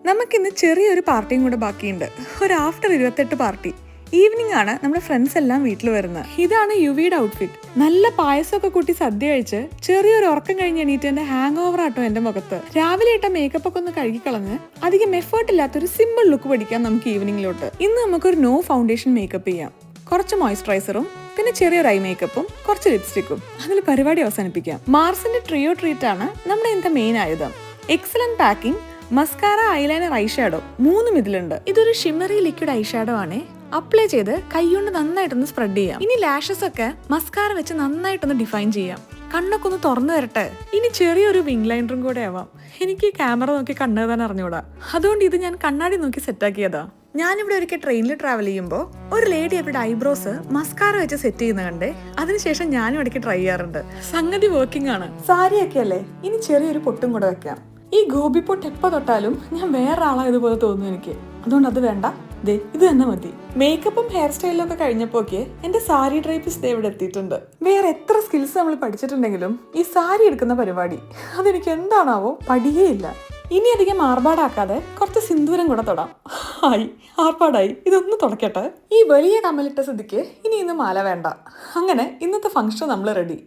നമുക്കിന്ന് ചെറിയൊരു പാർട്ടിയും കൂടെ ബാക്കിയുണ്ട്. ഒരു ആഫ്റ്റർ 28 പാർട്ടി. ഈവനിങ് ആണ് നമ്മുടെ ഫ്രണ്ട്സ് എല്ലാം വീട്ടിൽ വരുന്നത്. ഇതാണ് യുവിയുടെ ഔട്ട്ഫിറ്റ്. നല്ല പായസമൊക്കെ കൂട്ടി സദ്യ കഴിച്ച് ചെറിയൊരു ഉറക്കം കഴിഞ്ഞ് എണീറ്റ് എന്റെ ഹാങ് ഓവർ ആട്ടോ എന്റെ മുഖത്ത്. രാവിലെ ഇട്ട മേക്കപ്പ് ഒക്കെ ഒന്ന് കഴുകിക്കളഞ്ഞ് അധികം എഫേർട്ട് ഇല്ലാത്തൊരു സിമ്പിൾ ലുക്ക് പഠിക്കാം നമുക്ക് ഈവനിങ്ങിലോട്ട്. ഇന്ന് നമുക്കൊരു നോ ഫൗണ്ടേഷൻ മേക്കപ്പ് ചെയ്യാം. കുറച്ച് മോയ്സ്ചറൈസറും പിന്നെ ചെറിയൊരു ഐ മേക്കപ്പും കുറച്ച് ലിപ്സ്റ്റിക്കും. അതിൽ പരിപാടി അവസാനിപ്പിക്കാം. മാർസിന്റെ ട്രിയോ ട്രീറ്റ് ആണ് നമ്മുടെ ഇന്നത്തെ മെയിൻ ആയുധം. Excellent packing, mascara, eyeliner, eyeshadow മൂന്നും ഇതിലുണ്ട്. ഇതൊരു ഷിമ്മറി ലിക്വിഡ് ഐഷാഡോ ആണ്. അപ്ലൈ ചെയ്ത് കൈകൊണ്ട് നന്നായിട്ടൊന്ന് സ്പ്രെഡ് ചെയ്യാം. ഇനി ലാഷസ് ഒക്കെ മസ്കാര വെച്ച് നന്നായിട്ടൊന്ന് ഡിഫൈൻ ചെയ്യാം. കണ്ണൊക്കെ ഒന്ന് തുറന്നു തരട്ടെ. ഇനി ചെറിയൊരു വിങ് ലൈനറും കൂടെ ആവാം. എനിക്ക് ക്യാമറ നോക്കി കണ്ണെഴുതാൻ അറിഞ്ഞൂടാ, അതുകൊണ്ട് ഇത് ഞാൻ കണ്ണാടി നോക്കി സെറ്റാക്കിയതാ. ഞാനിവിടെ ഒരിക്കൽ ട്രെയിനിൽ ട്രാവൽ ചെയ്യുമ്പോൾ ഒരു ലേഡി അവരുടെ ഐബ്രോസ് മസ്കാര വെച്ച് സെറ്റ് ചെയ്യുന്ന കണ്ടേ. അതിനുശേഷം ഞാനും ഇടയ്ക്ക് ട്രൈ ചെയ്യാറുണ്ട്. സംഗതി വർക്കിംഗ് ആണ്. സാരിയൊക്കെ അല്ലേ, ഇനി ചെറിയൊരു പൊട്ടും കൂടെ വെക്കാം. ഈ ഗോപി പൊട്ട് എപ്പോൾ തൊട്ടാലും ഞാൻ വേറെ ആളായതുപോലെ തോന്നുന്നു എനിക്ക്. അതുകൊണ്ട് അത് വേണ്ട, ദേ ഇത് തന്നെ മതി. മേക്കപ്പും ഹെയർ സ്റ്റൈലും ഒക്കെ കഴിഞ്ഞപ്പോക്ക് എന്റെ സാരി ഡ്രൈപ്പിസ് ദേ ഇവിടെ എത്തിയിട്ടുണ്ട്. വേറെ എത്ര സ്കിൽസ് നമ്മൾ പഠിച്ചിട്ടുണ്ടെങ്കിലും ഈ സാരി എടുക്കുന്ന പരിപാടി അതെനിക്ക് എന്താണാവോ പഠിയേയില്ല. ഇനി അധികം ആർഭാടാക്കാതെ കുറച്ച് സിന്ദൂരം കൂടെ തൊടാം. ആയി, ആർഭാടായി. ഇതൊന്ന് തുടക്കട്ടെ. ഈ വലിയ കമ്മലിട്ട സ്ഥിതിക്ക് ഇനി ഇന്ന് മാല വേണ്ട. അങ്ങനെ ഇന്നത്തെ ഫംഗ്ഷൻ നമ്മൾ റെഡി.